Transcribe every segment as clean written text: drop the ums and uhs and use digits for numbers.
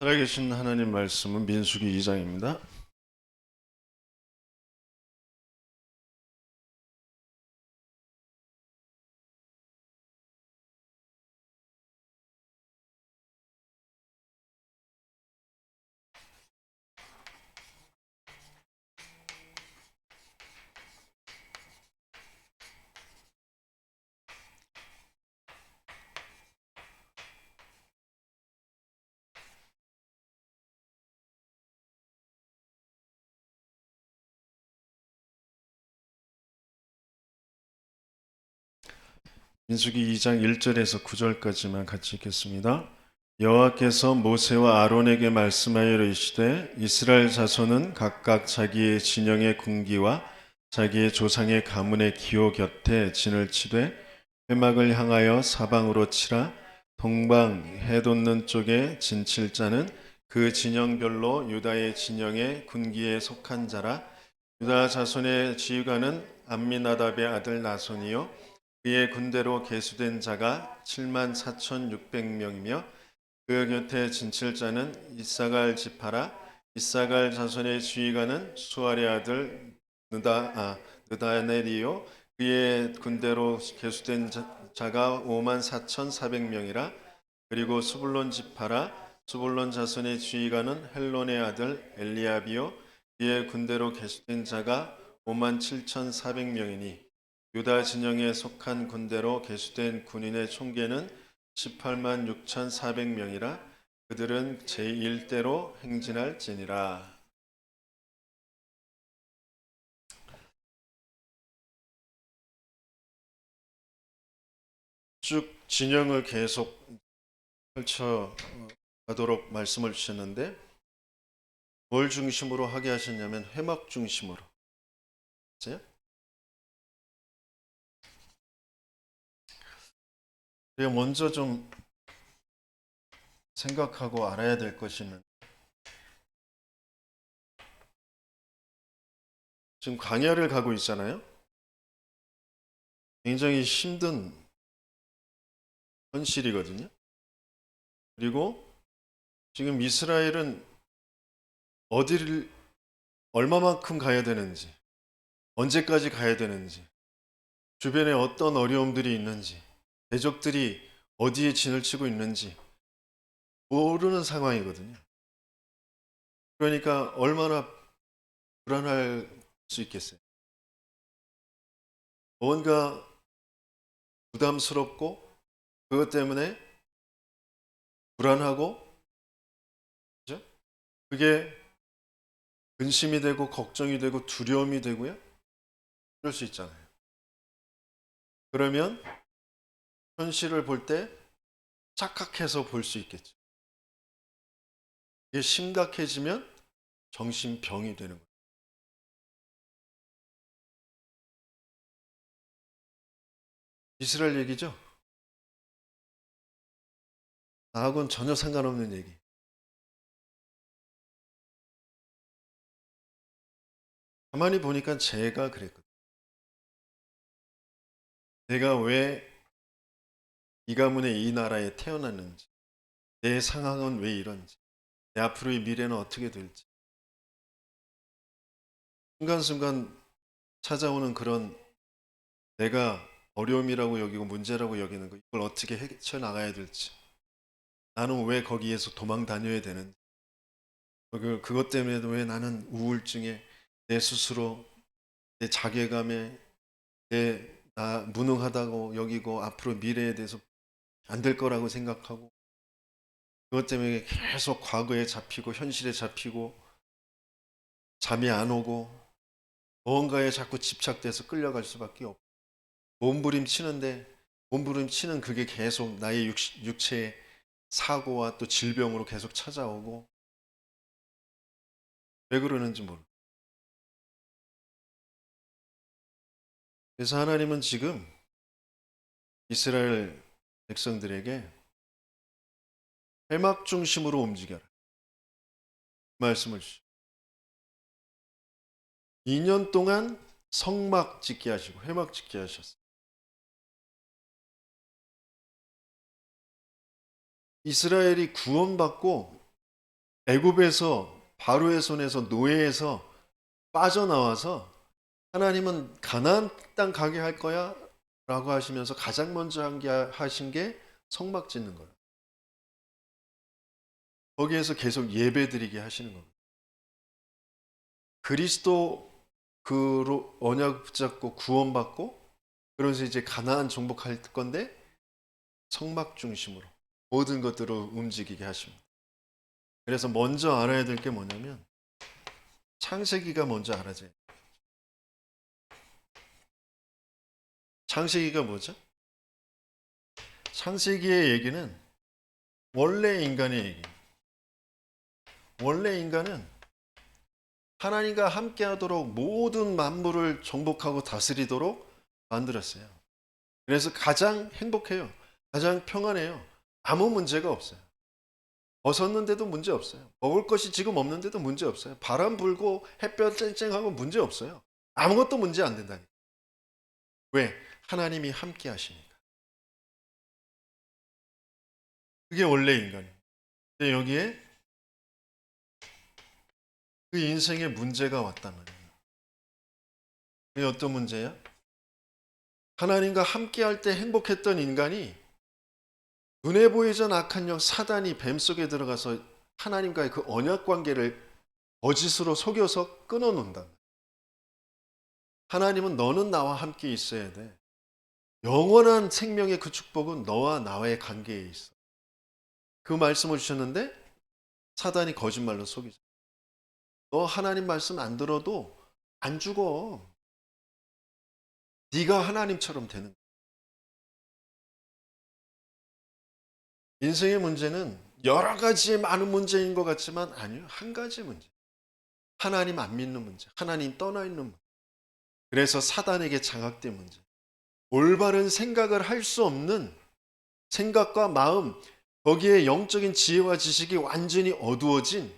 살아계신 하나님 말씀은 민수기 2장입니다. 민수기 2장 1절에서 9절까지만 같이 읽겠습니다. 여호와께서 모세와 아론에게 말씀하여 이르시되 이스라엘 자손은 각각 자기의 진영의 군기와 자기의 조상의 가문의 기호 곁에 진을 치되 회막을 향하여 사방으로 치라. 동방 해 돋는 쪽에 진칠 자는 그 진영별로 유다의 진영의 군기에 속한 자라. 유다 자손의 지휘관은 암미나답의 아들 나손이요 그의 군대로 계수된 자가 7만 4,600명이며 그 곁에 진칠 자는 이사갈 지파라. 이사갈 자손의 지휘관은 수알의 아들 느다넬이요 그의 군대로 계수된 자가 5만 4,400명이라. 그리고 수불론 지파라. 수불론 자손의 지휘관은 헬론의 아들 엘리압이요 그의 군대로 계수된 자가 5만 7,400명이니 유다 진영에 속한 군대로 계수된 군인의 총계는 18만 6,400명이라. 그들은 제1대로 행진할지니라. 쭉 진영을 계속 펼쳐 가도록 말씀을 주셨는데 뭘 중심으로 하게 하셨냐면 회막 중심으로. 그렇죠? 우리가 먼저 좀 생각하고 알아야 될 것은 지금 광야를 가고 있잖아요. 굉장히 힘든 현실이거든요. 그리고 지금 이스라엘은 어디를 얼마만큼 가야 되는지, 언제까지 가야 되는지, 주변에 어떤 어려움들이 있는지, 대적들이 어디에 진을 치고 있는지 모르는 상황이거든요. 그러니까 얼마나 불안할 수 있겠어요. 뭔가 부담스럽고 그것 때문에 불안하고, 그죠? 그게 근심이 되고 걱정이 되고 두려움이 되고요. 그럴 수 있잖아요. 그러면 현실을 볼 때 착각해서 볼 수 있겠죠. 이게 심각해지면 정신병이 되는 거예요. 이스라엘 얘기죠? 나하고는 전혀 상관없는 얘기. 가만히 보니까 제가 그랬거든요. 내가 왜 이 가문에 이 나라에 태어났는지, 내 상황은 왜 이런지, 내 앞으로의 미래는 어떻게 될지. 순간순간 찾아오는 그런 내가 어려움이라고 여기고 문제라고 여기는 거, 이걸 어떻게 헤쳐나가야 될지. 나는 왜 거기에서 도망 다녀야 되는지. 그것 때문에도 왜 나는 우울증에 내 스스로 내 자괴감에 나 무능하다고 여기고 앞으로 미래에 대해서 안 될 거라고 생각하고 그것 때문에 계속 과거에 잡히고 현실에 잡히고 잠이 안 오고 뭔가에 자꾸 집착돼서 끌려갈 수밖에 없고 몸부림치는데 몸부림치는 그게 계속 나의 육체의 사고와 또 질병으로 계속 찾아오고 왜 그러는지 모르고 그래서 하나님은 지금 이스라엘 백성들에게 회막 중심으로 움직여라 말씀을 주시고 2년 동안 성막 짓게 하시고 회막 짓게 하셨어요. 이스라엘이 구원받고 애굽에서 바로의 손에서 노예에서 빠져나와서 하나님은 가나안 땅 가게 할 거야 라고 하시면서 가장 먼저 하신 게 성막 짓는 거예요. 거기에서 계속 예배 드리게 하시는 겁니다. 그리스도 그로 언약 붙잡고 구원받고 그러면서 이제 가나안 정복할 건데 성막 중심으로 모든 것들을 움직이게 하십니다. 그래서 먼저 알아야 될 게 뭐냐면 창세기가 먼저 알아져요. 창세기가 뭐죠? 창세기의 얘기는 원래 인간의 얘기. 원래 인간은 하나님과 함께하도록 모든 만물을 정복하고 다스리도록 만들었어요. 그래서 가장 행복해요. 가장 평안해요. 아무 문제가 없어요. 벗었는데도 문제 없어요. 먹을 것이 지금 없는데도 문제 없어요. 바람 불고 햇볕 쨍쨍하고 문제 없어요. 아무것도 문제 안 된다니까. 왜? 하나님이 함께 하시니까. 그게 원래 인간이에요. 근데 여기에 그 인생에 문제가 왔단 말이에요. 그게 어떤 문제야? 하나님과 함께 할 때 행복했던 인간이 눈에 보이던 악한 영 사단이 뱀 속에 들어가서 하나님과의 그 언약 관계를 거짓으로 속여서 끊어놓는다. 하나님은 너는 나와 함께 있어야 돼. 영원한 생명의 그 축복은 너와 나와의 관계에 있어. 그 말씀을 주셨는데 사단이 거짓말로 속이죠. 너 하나님 말씀 안 들어도 안 죽어. 네가 하나님처럼 되는 거야. 인생의 문제는 여러 가지의 많은 문제인 것 같지만 아니요. 한 가지 문제. 하나님 안 믿는 문제. 하나님 떠나 있는 문제. 그래서 사단에게 장악된 문제. 올바른 생각을 할 수 없는 생각과 마음, 거기에 영적인 지혜와 지식이 완전히 어두워진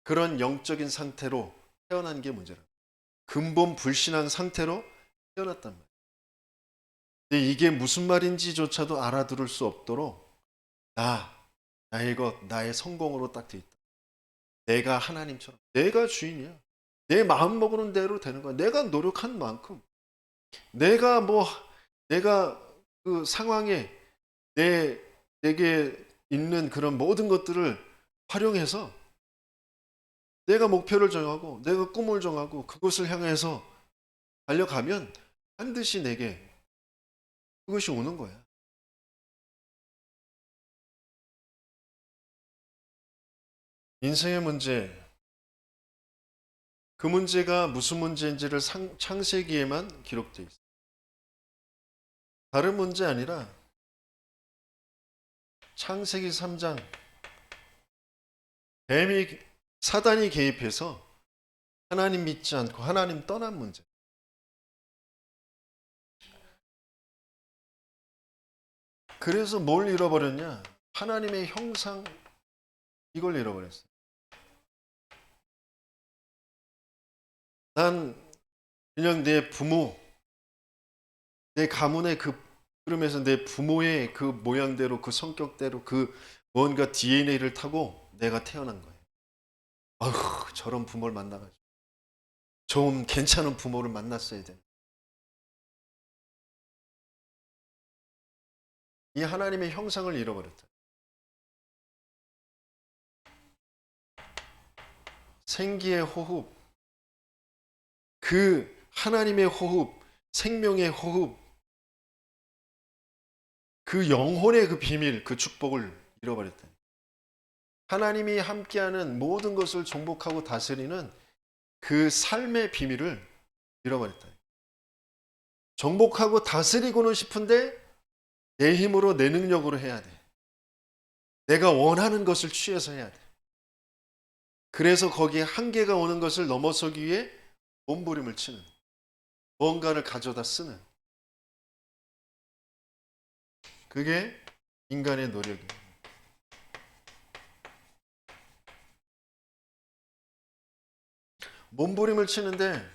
그런 영적인 상태로 태어난 게 문제라. 근본 불신한 상태로 태어났단 말이에요. 근데 이게 무슨 말인지조차도 알아들을 수 없도록 나의 것, 나의 성공으로 딱 돼 있다. 내가 하나님처럼, 내가 주인이야. 내 마음 먹는 대로 되는 거야. 내가 노력한 만큼, 내가 그 상황에 내게 있는 그런 모든 것들을 활용해서 내가 목표를 정하고 내가 꿈을 정하고 그것을 향해서 달려가면 반드시 내게 그것이 오는 거야. 인생의 문제, 그 문제가 무슨 문제인지를 창세기에만 기록되어 있어요. 다른 문제 아니라 창세기 3장 사단이 개입해서 하나님 믿지 않고 하나님 떠난 문제. 그래서 뭘 잃어버렸냐? 하나님의 형상, 이걸 잃어버렸어요. 난 그냥 내 부모, 내 가문의 그러면서 내 부모의 그 모양대로 그 성격대로 그 뭔가 DNA를 타고 내가 태어난 거예요. 아휴, 저런 부모를 만나가지고 좀 괜찮은 부모를 만났어야 돼. 이 하나님의 형상을 잃어버렸다. 생기의 호흡, 그 하나님의 호흡, 생명의 호흡, 그 영혼의 그 비밀, 그 축복을 잃어버렸다. 하나님이 함께하는 모든 것을 정복하고 다스리는 그 삶의 비밀을 잃어버렸다. 정복하고 다스리고는 싶은데 내 힘으로 내 능력으로 해야 돼. 내가 원하는 것을 취해서 해야 돼. 그래서 거기에 한계가 오는 것을 넘어서기 위해 몸부림을 치는, 뭔가를 가져다 쓰는, 그게 인간의 노력이에요. 몸부림을 치는데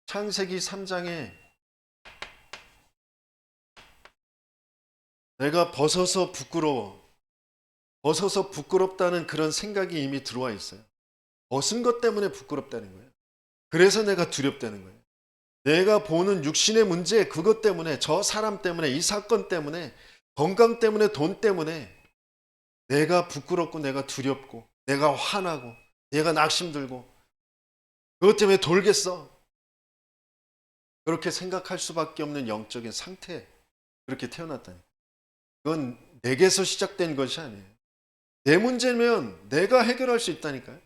창세기 3장에 내가 벗어서 부끄러워, 벗어서 부끄럽다는 그런 생각이 이미 들어와 있어요. 벗은 것 때문에 부끄럽다는 거예요. 그래서 내가 두렵다는 거예요. 내가 보는 육신의 문제, 그것 때문에, 저 사람 때문에, 이 사건 때문에, 건강 때문에, 돈 때문에 내가 부끄럽고 내가 두렵고 내가 화나고 내가 낙심들고 그것 때문에 돌겠어. 그렇게 생각할 수밖에 없는 영적인 상태, 그렇게 태어났다니. 그건 내게서 시작된 것이 아니에요. 내 문제면 내가 해결할 수 있다니까요.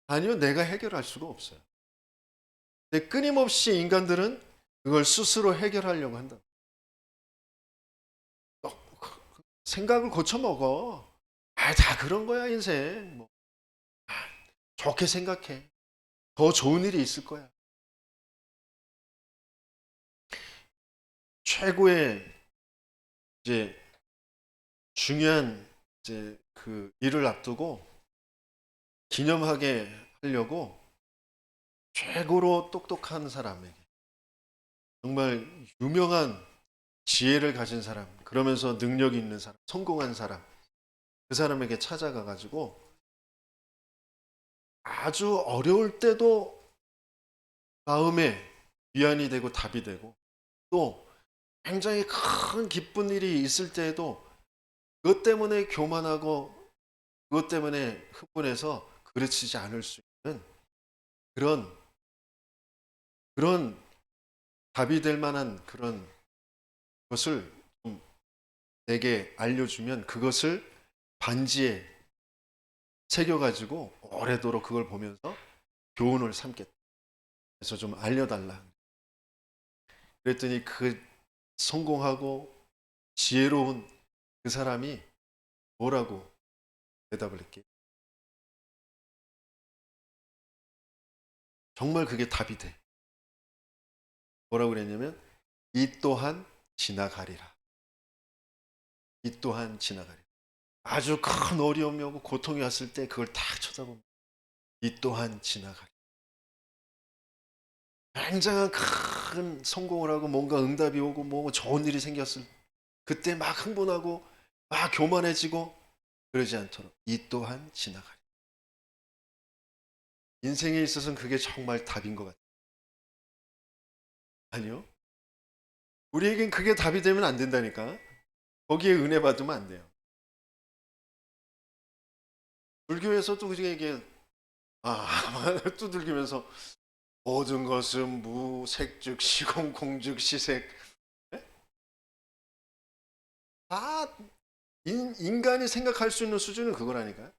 아니요, 내가 해결할 수가 없어요. 근데 끊임없이 인간들은 그걸 스스로 해결하려고 한다. 생각을 고쳐먹어. 다 그런 거야, 인생. 뭐, 좋게 생각해. 더 좋은 일이 있을 거야. 최고의 이제 중요한 이제 그 일을 앞두고 기념하게 하려고 최고로 똑똑한 사람에게, 정말 유명한 지혜를 가진 사람, 그러면서 능력이 있는 사람, 성공한 사람, 그 사람에게 찾아가 가지고 아주 어려울 때도 마음에 위안이 되고 답이 되고, 또 굉장히 큰 기쁜 일이 있을 때에도 그것 때문에 교만하고 그것 때문에 흥분해서 그르치지 않을 수 있는 그런 답이 될 만한 그런 것을 좀 내게 알려주면 그것을 반지에 새겨가지고 오래도록 그걸 보면서 교훈을 삼겠다. 그래서 좀 알려달라. 그랬더니 그 성공하고 지혜로운 그 사람이 뭐라고 대답을 했게? 정말 그게 답이 돼. 뭐라고 그랬냐면 이 또한 지나가리라. 이 또한 지나가리라. 아주 큰 어려움이 오고 고통이 왔을 때 그걸 딱 쳐다보면 이 또한 지나가리라. 굉장한 큰 성공을 하고 뭔가 응답이 오고 뭐 좋은 일이 생겼을 그때 막 흥분하고 막 교만해지고 그러지 않도록 이 또한 지나가리라. 인생에 있어서는 그게 정말 답인 것 같아요. 아니요. 우리에겐 그게 답이 되면 안 된다니까. 거기에 은혜 받으면 안 돼요. 불교에서도 우리에게 두들기면서 모든 것은 무색즉 시공공즉 시색. 다 인간이 생각할 수 있는 수준은 그거라니까요.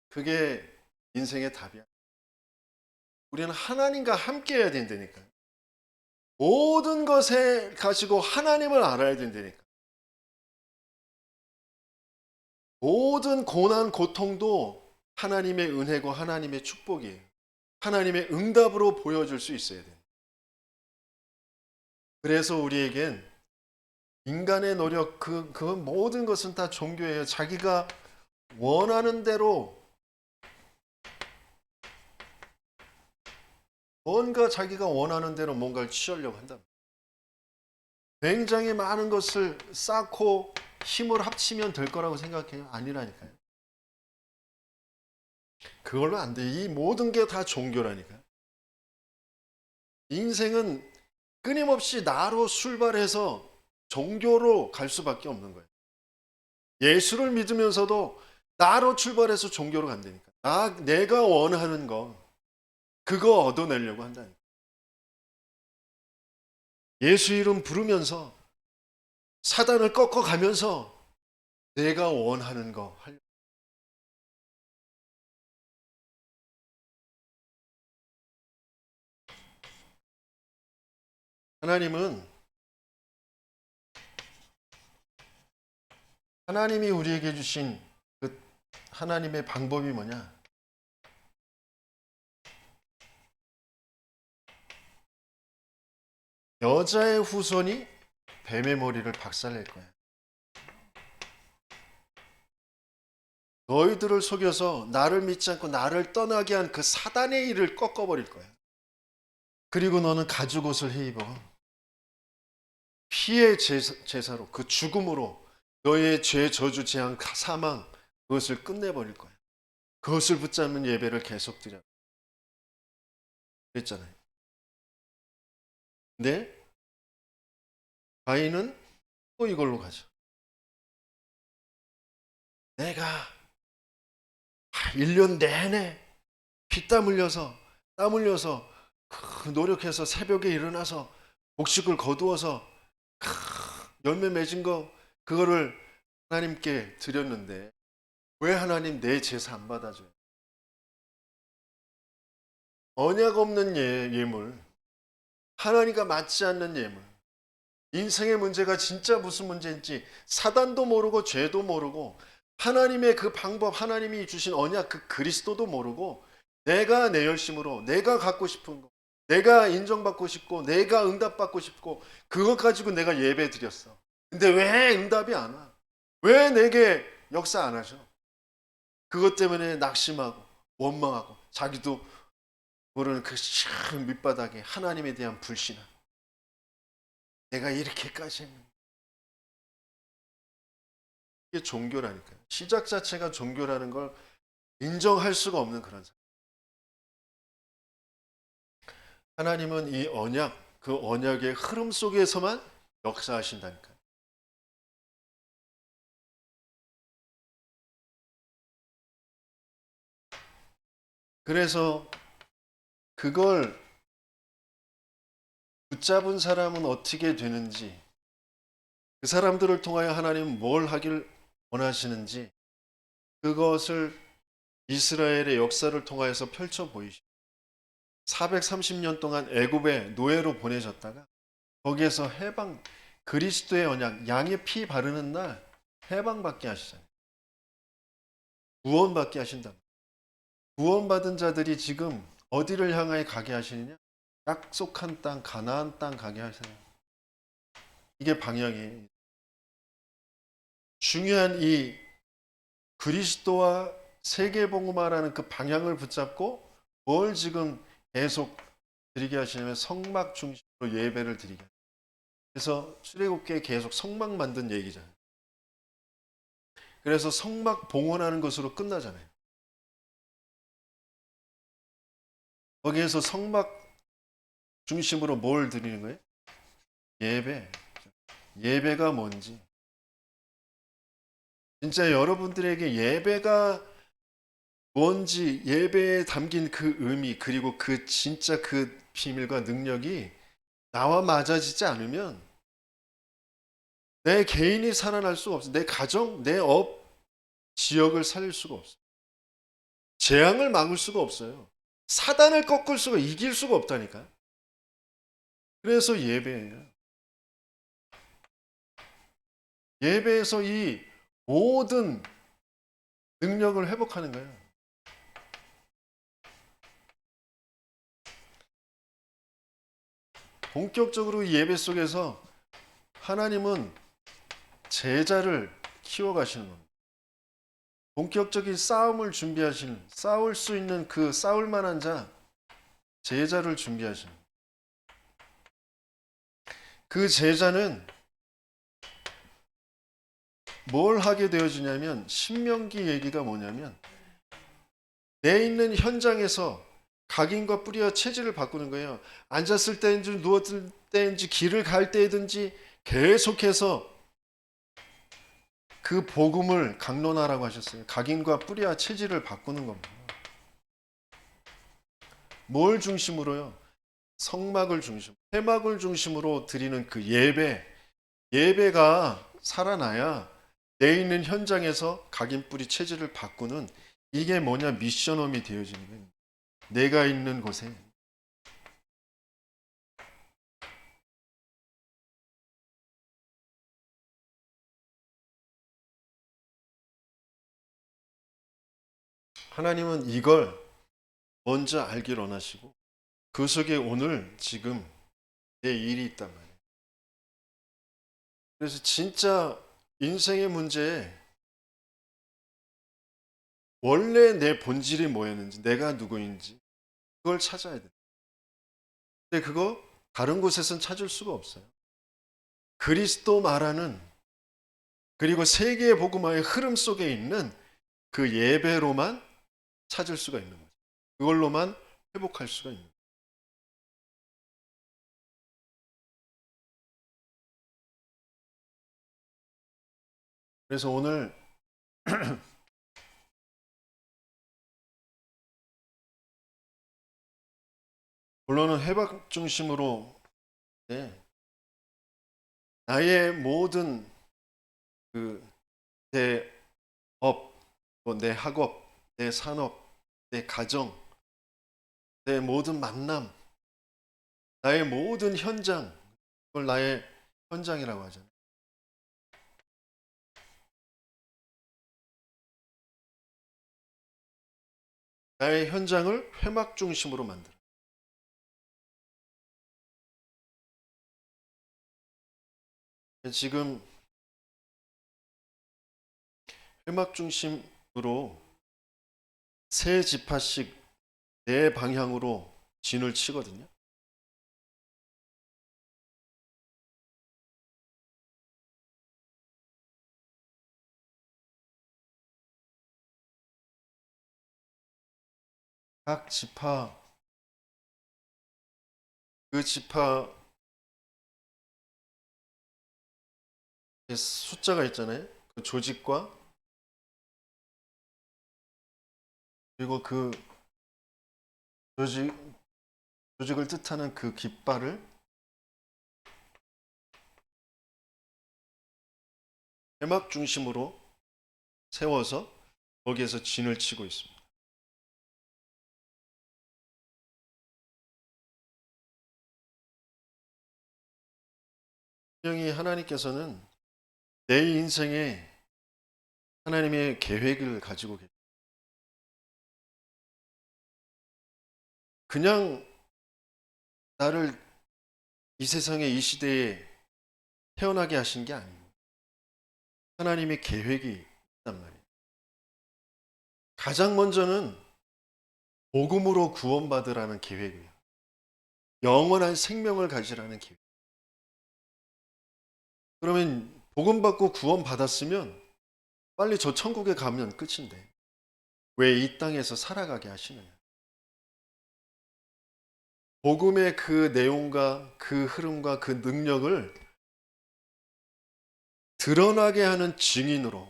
그게 인생의 답이야. 우리는 하나님과 함께 해야 된다니까요. 모든 것에 가지고 하나님을 알아야 된다니까. 모든 고난, 고통도 하나님의 은혜고 하나님의 축복이에요. 하나님의 응답으로 보여줄 수 있어야 돼요. 그래서 우리에겐 인간의 노력, 그 모든 것은 다 종교예요. 자기가 원하는 대로 뭔가 자기가 원하는 대로 뭔가를 취하려고 한다. 굉장히 많은 것을 쌓고 힘을 합치면 될 거라고 생각해요. 아니라니까요. 그걸로 안 돼. 이 모든 게 다 종교라니까요. 인생은 끊임없이 나로 출발해서 종교로 갈 수밖에 없는 거예요. 예수를 믿으면서도 나로 출발해서 종교로 간다니까. 내가 원하는 거, 그거 얻어내려고 한다니까. 예수 이름 부르면서 사단을 꺾어가면서 내가 원하는 거 하려고. 하나님이 우리에게 주신 그 하나님의 방법이 뭐냐? 여자의 후손이 뱀의 머리를 박살낼 거야. 너희들을 속여서 나를 믿지 않고 나를 떠나게 한 그 사단의 일을 꺾어버릴 거야. 그리고 너는 가죽옷을 해 입어. 피의 제사로, 그 죽음으로 너의 죄, 저주, 재앙, 사망 그것을 끝내버릴 거야. 그것을 붙잡는 예배를 계속 드려. 그랬잖아요. 근데 가인은 또 이걸로 가죠. 내가 1년 내내 피땀 흘려서 땀 흘려서 노력해서 새벽에 일어나서 곡식을 거두어서 열매 맺은 거 그거를 하나님께 드렸는데 왜 하나님 내 제사 안 받아줘요? 언약 없는 예물, 하나님과 맞지 않는 예물, 인생의 문제가 진짜 무슨 문제인지 사단도 모르고 죄도 모르고 하나님의 그 방법, 하나님이 주신 언약 그 그리스도도 모르고 내가 내 열심으로 내가 갖고 싶은 거, 내가 인정받고 싶고 내가 응답받고 싶고 그것 가지고 내가 예배 드렸어. 근데 왜 응답이 안 와? 왜 내게 역사 안 하셔? 그것 때문에 낙심하고 원망하고 자기도 모르는 그 시큰 밑바닥에 하나님에 대한 불신함. 내가 이렇게까지 했는데. 이게 종교라니까요. 시작 자체가 종교라는 걸 인정할 수가 없는 그런 사람. 하나님은 이 언약, 그 언약의 흐름 속에서만 역사하신다니까요. 그래서 그걸 붙잡은 사람은 어떻게 되는지, 그 사람들을 통하여 하나님은 뭘 하길 원하시는지, 그것을 이스라엘의 역사를 통하여서 펼쳐 보이시죠. 430년 동안 애굽의 노예로 보내셨다가 거기에서 해방, 그리스도의 언약, 양의 피 바르는 날 해방받게 하시잖아요. 구원받게 하신다. 구원받은 자들이 지금 어디를 향하여 가게 하시느냐? 약속한 땅, 가나안 땅 가게 하세요. 이게 방향이에요. 중요한 이 그리스도와 세계복음화라는 그 방향을 붙잡고 뭘 지금 계속 드리게 하시냐면 성막 중심으로 예배를 드리게. 그래서 출애굽기에 계속 성막 만든 얘기잖아요. 그래서 성막 봉헌하는 것으로 끝나잖아요. 거기에서 성막 중심으로 뭘 드리는 거예요? 예배. 예배가 뭔지. 진짜 여러분들에게 예배가 뭔지, 예배에 담긴 그 의미, 그리고 그 진짜 그 비밀과 능력이 나와 맞아지지 않으면 내 개인이 살아날 수가 없어. 내 가정, 내 업, 지역을 살릴 수가 없어. 재앙을 막을 수가 없어요. 사단을 꺾을 수가, 이길 수가 없다니까. 그래서 예배예요. 예배에서 이 모든 능력을 회복하는 거예요. 본격적으로 예배 속에서 하나님은 제자를 키워가시는 겁니다. 본격적인 싸움을 준비하시는, 싸울 수 있는 그 싸울 만한 자, 제자를 준비하시는. 그 제자는 뭘 하게 되어지냐면 신명기 얘기가 뭐냐면 내 있는 현장에서 각인과 뿌리와 체질을 바꾸는 거예요. 앉았을 때인지 누웠을 때인지 길을 갈 때든지 계속해서 그 복음을 강론하라고 하셨어요. 각인과 뿌리와 체질을 바꾸는 겁니다. 뭘 중심으로요? 성막을 중심, 회막을 중심으로 드리는 그 예배, 예배가 살아나야 내 있는 현장에서 각인 뿌리 체질을 바꾸는 이게 뭐냐 미션홈이 되어지는 거예요. 내가 있는 곳에. 하나님은 이걸 먼저 알길 원하시고 그 속에 오늘 지금 내 일이 있단 말이에요. 그래서 진짜 인생의 문제에 원래 내 본질이 뭐였는지, 내가 누구인지 그걸 찾아야 돼. 근데 그거 다른 곳에선 찾을 수가 없어요. 그리스도 말하는 그리고 세계의 복음화의 흐름 속에 있는 그 예배로만 찾을 수가 있는 거죠. 그걸로만 회복할 수가 있는 거죠. 그래서 오늘 본론은 회복 중심으로, 네, 나의 모든 내 업, 내 학업, 내 산업, 내 가정, 내 모든 만남, 나의 모든 현장, 그걸 나의 현장이라고 하잖아요. 나의 현장을 회막 중심으로 만들어. 지금 회막 중심으로 세 지파씩 네 방향으로 진을 치거든요. 각 지파, 그 지파 숫자가 있잖아요. 그 조직과, 그리고 그 조직, 조직을 뜻하는 그 깃발을 회막 중심으로 세워서 거기에서 진을 치고 있습니다. 분명히 하나님께서는 내 인생에 하나님의 계획을 가지고 계세요. 그냥 나를 이 세상에 이 시대에 태어나게 하신 게 아니에요. 하나님의 계획이 있단 말이에요. 가장 먼저는 복음으로 구원받으라는 계획이에요. 영원한 생명을 가지라는 계획. 그러면 복음 받고 구원 받았으면 빨리 저 천국에 가면 끝인데 왜 이 땅에서 살아가게 하시느냐? 복음의 그 내용과 그 흐름과 그 능력을 드러나게 하는 증인으로,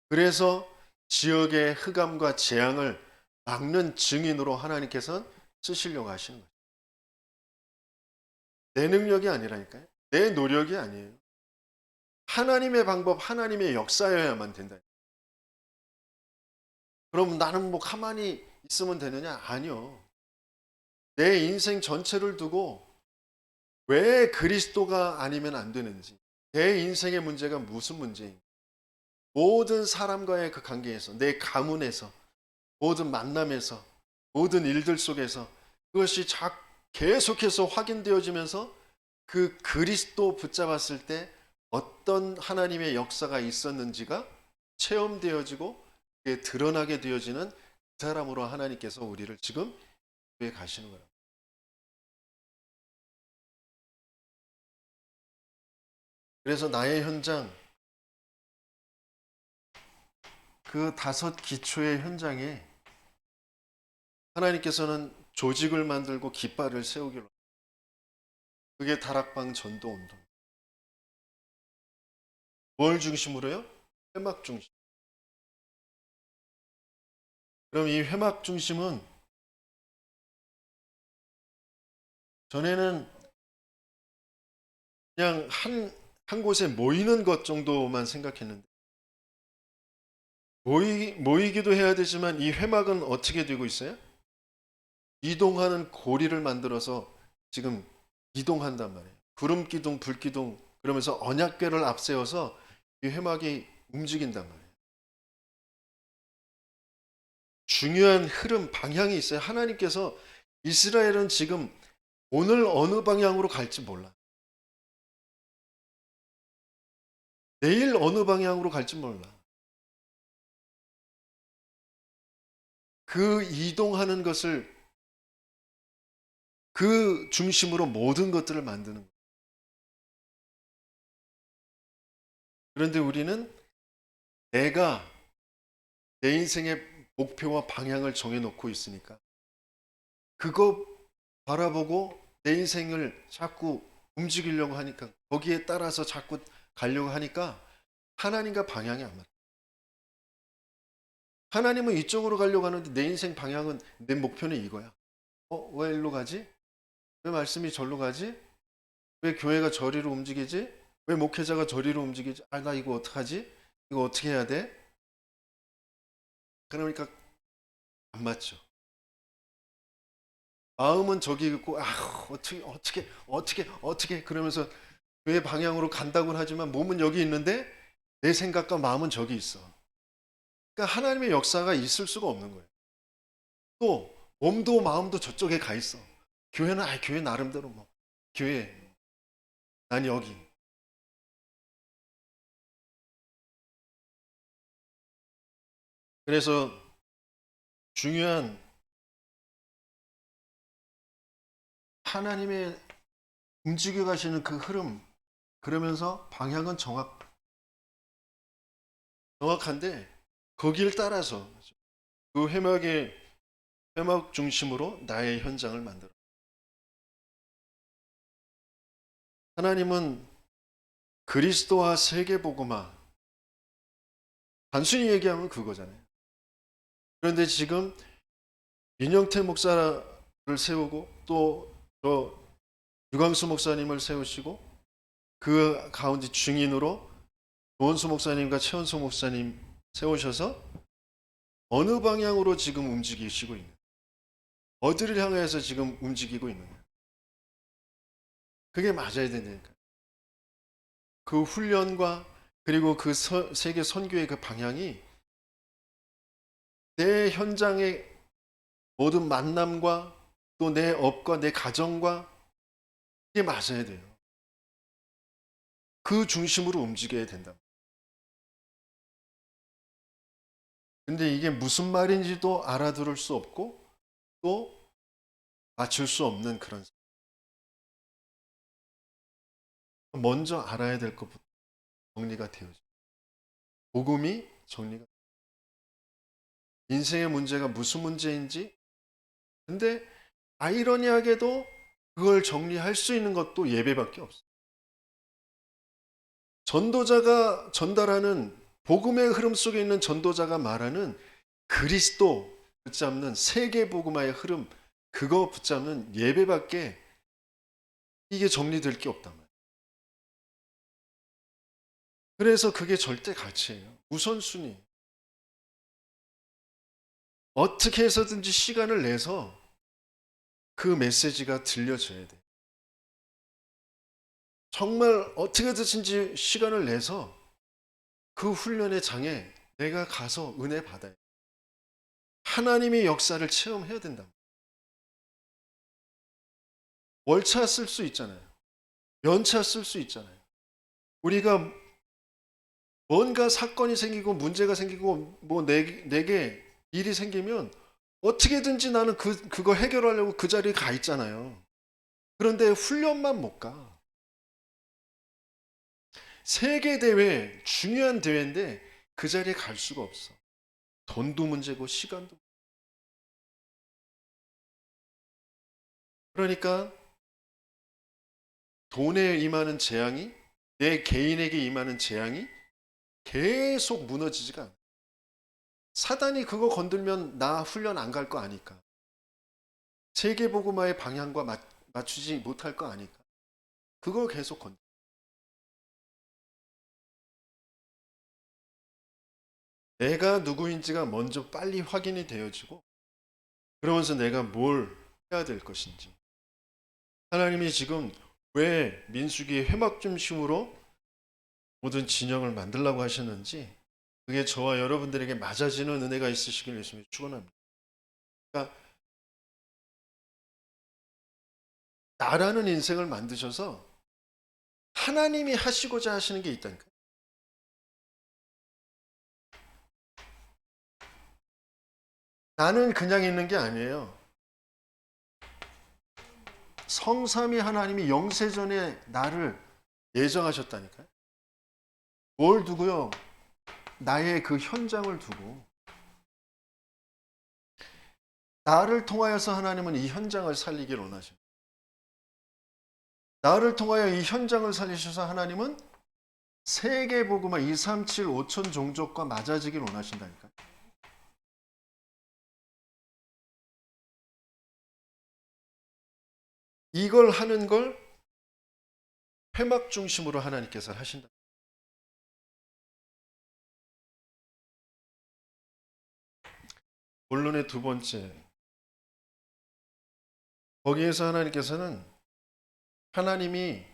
그래서 지역의 흑암과 재앙을 막는 증인으로 하나님께서는 쓰시려고 하시는 거예요. 내 능력이 아니라니까요. 내 노력이 아니에요. 하나님의 방법, 하나님의 역사여야만 된다. 그럼 나는 뭐 가만히 있으면 되느냐? 아니요. 내 인생 전체를 두고 왜 그리스도가 아니면 안 되는지, 내 인생의 문제가 무슨 문제인지, 모든 사람과의 그 관계에서, 내 가문에서, 모든 만남에서, 모든 일들 속에서 그것이 계속해서 확인되어지면서 그 그리스도 붙잡았을 때 어떤 하나님의 역사가 있었는지가 체험되어지고 그게 드러나게 되어지는 그 사람으로 하나님께서 우리를 지금 왜 가시는 거예요. 그래서 나의 현장, 그 다섯 기초의 현장에 하나님께서는 조직을 만들고 깃발을 세우기로. 그게 다락방 전도 운동. 뭘 중심으로요? 회막 중심. 그럼 이 회막 중심은 전에는 그냥 한 곳에 모이는 것 정도만 생각했는데 모이기도 해야 되지만 이 회막은 어떻게 되고 있어요? 이동하는 고리를 만들어서 지금 이동한단 말이에요. 구름 기둥, 불 기둥 그러면서 언약궤를 앞세워서 이 회막이 움직인단 말이에요. 중요한 흐름, 방향이 있어요. 하나님께서 이스라엘은 지금 오늘 어느 방향으로 갈지 몰라. 내일 어느 방향으로 갈지 몰라. 그 이동하는 것을 그 중심으로 모든 것들을 만드는 거예요. 그런데 우리는 내가 내 인생의 목표와 방향을 정해놓고 있으니까 그거 바라보고 내 인생을 자꾸 움직이려고 하니까 거기에 따라서 자꾸 가려고 하니까 하나님과 방향이 안 맞아. 하나님은 이쪽으로 가려고 하는데 내 인생 방향은 내 목표는 이거야. 왜 일로 가지? 왜 말씀이 절로 가지? 왜 교회가 저리로 움직이지? 왜 목회자가 저리로 움직이지? 나 이거 어떡하지? 이거 어떻게 해야 돼? 그러니까 안 맞죠. 마음은 저기 있고 어떻게 그러면서 교회 방향으로 간다고는 하지만 몸은 여기 있는데 내 생각과 마음은 저기 있어. 그러니까 하나님의 역사가 있을 수가 없는 거예요. 또 몸도 마음도 저쪽에 가 있어. 교회는 교회 나름대로 뭐 교회 난 여기. 그래서 중요한 하나님의 움직여 가시는 그 흐름, 그러면서 방향은 정확한데 거기를 따라서 그 회막 중심으로 나의 현장을 만들어. 하나님은 그리스도와 세계복음화, 단순히 얘기하면 그거잖아요. 그런데 지금 민영태 목사를 세우고 또 유광수 목사님을 세우시고 그 가운데 증인으로 노원수 목사님과 최원수 목사님 세우셔서 어느 방향으로 지금 움직이시고 있는, 어디를 향해서 지금 움직이고 있느냐. 그게 맞아야 되니까. 그 훈련과 그리고 그 세계 선교의 그 방향이 내 현장의 모든 만남과 또 내 업과 내 가정과 이게 맞아야 돼요. 그 중심으로 움직여야 된다. 근데 이게 무슨 말인지도 알아들을 수 없고 또 맞출 수 없는 그런. 먼저 알아야 될 것부터 정리가 되어져. 복음이 정리가. 인생의 문제가 무슨 문제인지. 근데 아이러니하게도 그걸 정리할 수 있는 것도 예배밖에 없어. 전도자가 전달하는 복음의 흐름 속에 있는 전도자가 말하는 그리스도 붙잡는 세계 복음화의 흐름, 그거 붙잡는 예배밖에 이게 정리될 게 없단 말이에요. 그래서 그게 절대 가치예요. 우선순위. 어떻게 해서든지 시간을 내서 그 메시지가 들려져야 돼. 정말 어떻게든지 시간을 내서 그 훈련의 장에 내가 가서 은혜 받아야 돼. 하나님의 역사를 체험해야 된다. 월차 쓸 수 있잖아요. 연차 쓸 수 있잖아요. 우리가 뭔가 사건이 생기고 문제가 생기고 뭐 내게 일이 생기면 어떻게든지 나는 그거 해결하려고 그 자리에 가 있잖아요. 그런데 훈련만 못 가. 세계 대회, 중요한 대회인데 그 자리에 갈 수가 없어. 돈도 문제고 시간도. 그러니까 돈에 임하는 재앙이, 내 개인에게 임하는 재앙이 계속 무너지지가 않아. 사단이 그거 건들면 나 훈련 안 갈 거 아니까. 세계복음화의 방향과 맞추지 못할 거 아니까. 그걸 계속 건들. 내가 누구인지가 먼저 빨리 확인이 되어지고, 그러면서 내가 뭘 해야 될 것인지. 하나님이 지금 왜 민수기의 회막 중심으로 모든 진영을 만들라고 하셨는지, 그게 저와 여러분들에게 맞아지는 은혜가 있으시길 예수님이 축원합니다. 그러니까 나라는 인생을 만드셔서 하나님이 하시고자 하시는 게 있다니까. 나는 그냥 있는 게 아니에요. 성삼위 하나님이 영세전에 나를 예정하셨다니까요. 뭘 두고요? 나의 그 현장을 두고 나를 통하여서 하나님은 이 현장을 살리길 원하십니다. 나를 통하여 이 현장을 살리셔서 하나님은 세계 복음화 237 5천 종족과 맞아지길 원하신다니까. 이걸 하는 걸 회막 중심으로 하나님께서 하신다. 본론의 두 번째, 거기에서 하나님께서는 하나님이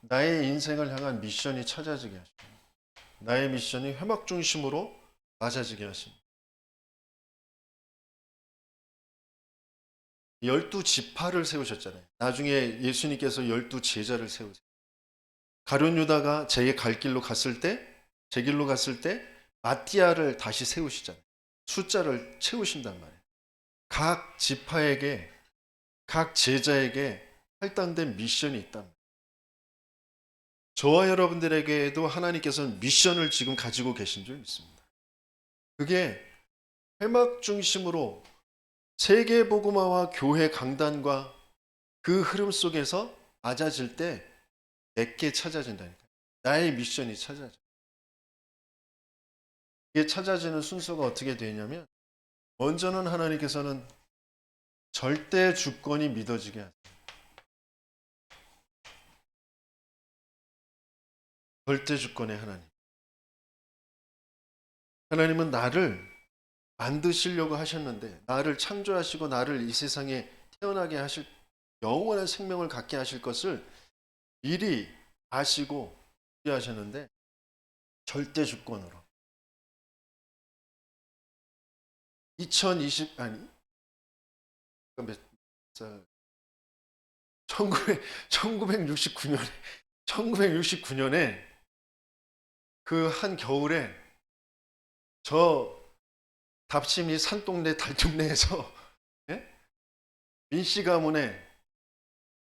나의 인생을 향한 미션이 찾아지게 하십니다. 나의 미션이 회막 중심으로 맞아지게 하십니다. 12지파를 세우셨잖아요. 나중에 예수님께서 12제자를 세우세요. 가룟 유다가 제 길로 갔을 때 마띠아를 다시 세우시잖아요. 숫자를 채우신단 말이에요. 각 지파에게, 각 제자에게 할당된 미션이 있단 말이에요. 저와 여러분들에게도 하나님께서는 미션을 지금 가지고 계신 줄 믿습니다. 그게 회막 중심으로 세계복음화와 교회 강단과 그 흐름 속에서 맞아질 때 내게 찾아진다니까요. 나의 미션이 찾아져. 이게 찾아지는 순서가 어떻게 되냐면, 먼저는 하나님께서는 절대 주권이 믿어지게 하세요. 절대 주권의 하나님. 하나님은 나를 만드시려고 하셨는데, 나를 창조하시고 나를 이 세상에 태어나게 하실, 영원한 생명을 갖게 하실 것을 미리 아시고 준비하셨는데, 절대 주권으로 1969년에 그 한 겨울에 저 답심이 산동네 달동네에서 민씨 가문에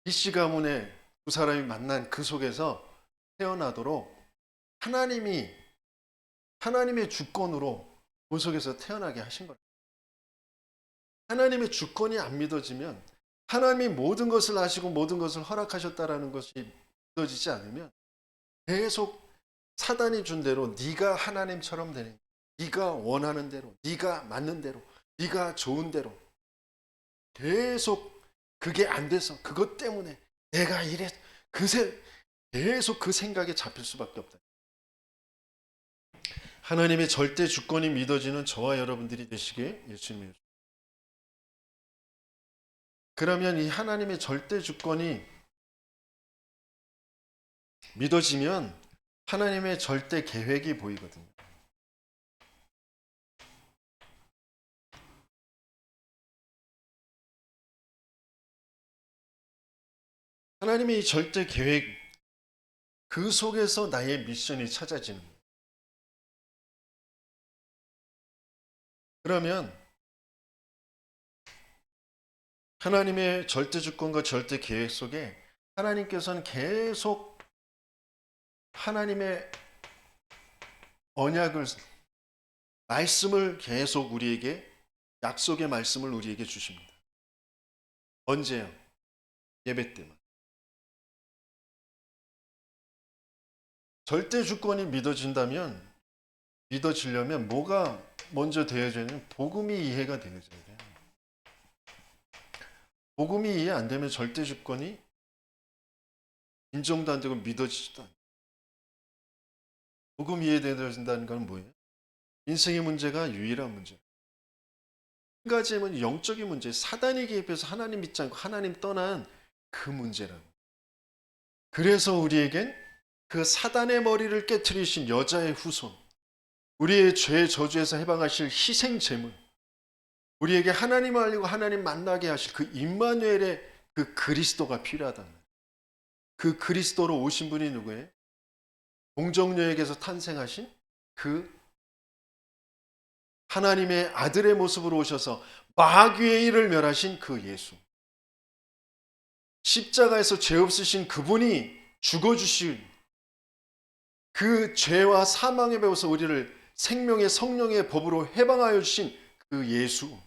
이씨 가문에 두 사람이 만난 그 속에서 태어나도록 하나님의 주권으로 그 속에서 태어나게 하신 거예요. 하나님의 주권이 안 믿어지면, 하나님이 모든 것을 아시고 모든 것을 허락하셨다라는 것이 믿어지지 않으면 계속 사단이 준 대로 네가 하나님처럼 되는, 네가 원하는 대로, 네가 맞는 대로, 네가 좋은 대로 계속 그게 안 돼서 그것 때문에 내가 이래, 계속 그 생각에 잡힐 수밖에 없다. 하나님의 절대 주권이 믿어지는 저와 여러분들이 되시기에 예수님이, 그러면 이 하나님의 절대 주권이 믿어지면 하나님의 절대 계획이 보이거든요. 하나님의 이 절대 계획, 그 속에서 나의 미션이 찾아지는 거예요. 그러면 하나님의 절대 주권과 절대 계획 속에 하나님께서는 계속 하나님의 언약을, 말씀을 계속 우리에게, 약속의 말씀을 우리에게 주십니다. 언제요? 예배 때만. 절대 주권이 믿어지려면 뭐가 먼저 되어져야 되냐면 복음이 이해가 되어져야 돼요. 복음이 이해 안 되면 절대 주권이 인정도 안 되고 믿어지지도 않아요. 복음이 이해되어진다는 건 뭐예요? 인생의 문제가 유일한 문제. 한 가지는 영적인 문제, 사단이 개입해서 하나님 믿지 않고 하나님 떠난 그 문제라고. 그래서 우리에겐 그 사단의 머리를 깨트리신 여자의 후손, 우리의 죄 저주에서 해방하실 희생 제물, 우리에게 하나님을 알리고 하나님 만나게 하실 그 임마누엘의 그 그리스도가 필요하다는 거예요. 그 그리스도로 오신 분이 누구예요? 동정녀에게서 탄생하신 그 하나님의 아들의 모습으로 오셔서 마귀의 일을 멸하신 그 예수. 십자가에서 죄 없으신 그분이 죽어주신 그 죄와 사망의 배에서 우리를 생명의 성령의 법으로 해방하여 주신 그 예수,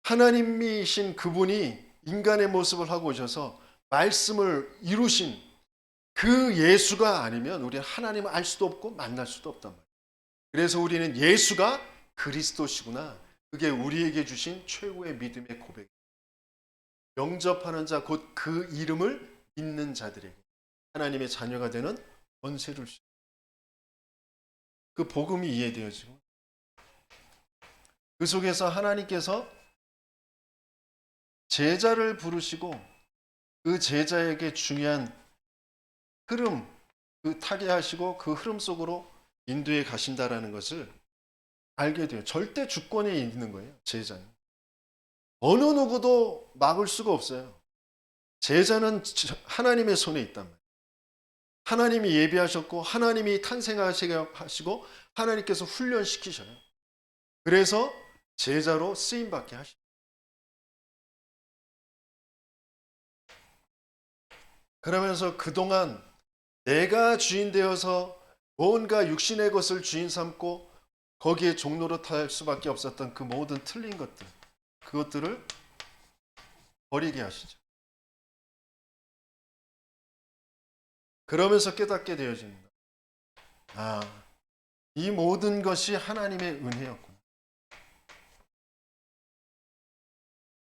하나님이신 그분이 인간의 모습을 하고 오셔서 말씀을 이루신 그 예수가 아니면 우리는 하나님을 알 수도 없고 만날 수도 없단 말이에요. 그래서 우리는 예수가 그리스도시구나, 그게 우리에게 주신 최고의 믿음의 고백. 영접하는 자, 곧 그 이름을 믿는 자들에게 하나님의 자녀가 되는 권세를 주시고, 그 복음이 이해되어지고, 그 속에서 하나님께서 제자를 부르시고 그 제자에게 중요한 흐름, 그 타개하시고 그 흐름 속으로 인도해 가신다라는 것을 알게 돼요. 절대 주권에 있는 거예요, 제자는. 어느 누구도 막을 수가 없어요. 제자는 하나님의 손에 있단 말이에요. 하나님이 예비하셨고 하나님이 탄생하시게 하시고 하나님께서 훈련시키셔요. 그래서 제자로 쓰임받게 하시죠. 그러면서 그동안 내가 주인 되어서 뭔가 육신의 것을 주인 삼고 거기에 종로로 탈 수밖에 없었던 그 모든 틀린 것들, 그것들을 버리게 하시죠. 그러면서 깨닫게 되어집니다. 아, 이 모든 것이 하나님의 은혜였구나.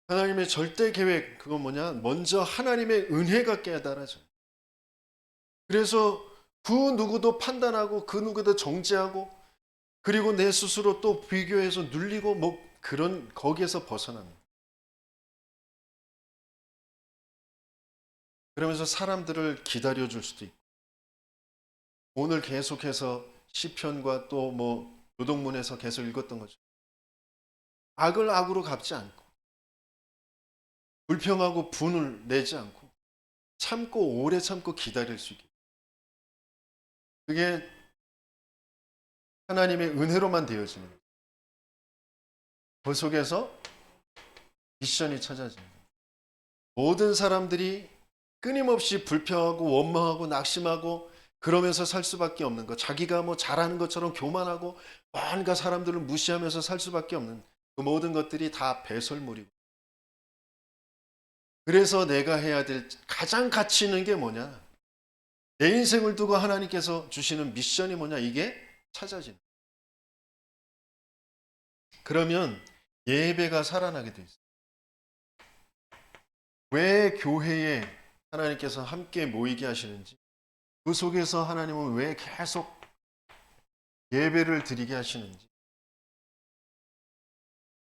하나님의 절대 계획, 그건 뭐냐? 먼저 하나님의 은혜가 깨달아져요. 그래서 그 누구도 판단하고 그 누구도 정죄하고 그리고 내 스스로 또 비교해서 눌리고 뭐 그런 거기에서 벗어납니다. 그러면서 사람들을 기다려줄 수도 있고, 오늘 계속해서 시편과 또 뭐 요동문에서 계속 읽었던 거죠. 악을 악으로 갚지 않고 불평하고 분을 내지 않고 참고 오래 참고 기다릴 수 있게, 그게 하나님의 은혜로만 되어지는 거예요. 그 속에서 미션이 찾아집니다. 모든 사람들이 끊임없이 불평하고 원망하고 낙심하고 그러면서 살 수밖에 없는 것, 자기가 뭐 잘하는 것처럼 교만하고 뭔가 사람들을 무시하면서 살 수밖에 없는 그 모든 것들이 다 배설물이고, 그래서 내가 해야 될 가장 가치 있는 게 뭐냐, 내 인생을 두고 하나님께서 주시는 미션이 뭐냐, 이게 찾아지는. 그러면 예배가 살아나게 돼 있어요. 왜 교회에 하나님께서 함께 모이게 하시는지, 그 속에서 하나님은 왜 계속 예배를 드리게 하시는지,